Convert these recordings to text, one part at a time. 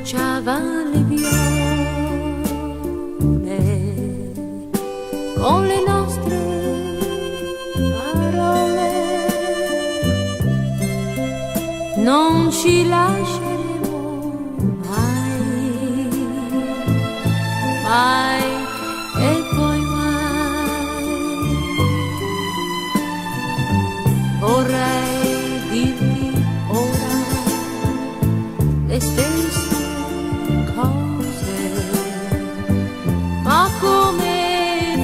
bruciavan le viole con le nostre parole. Non ci lasceremo mai, mai e poi mai. Vorrei dirti ora le stesse cose, ma come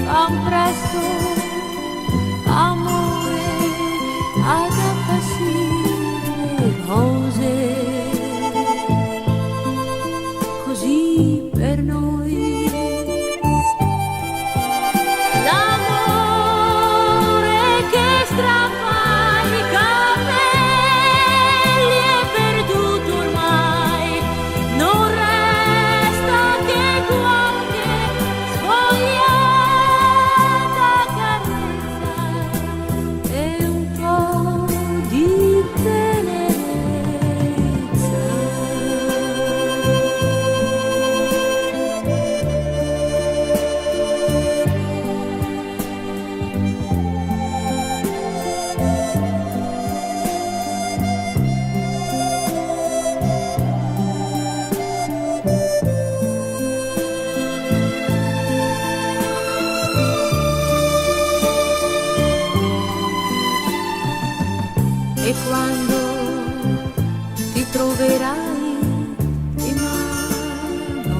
fan presto amore ad appassire rose, così per noi l'amore che strappa i capelli è perduto ormai, non resta che qualche svogliata carezza e un po' di tenerezza. E quando ti troverai in mano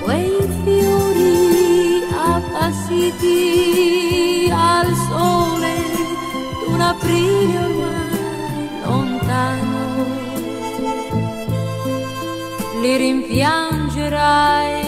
quei fiori appassiti al sole d'un aprile ormai lontano, li rimpiangerai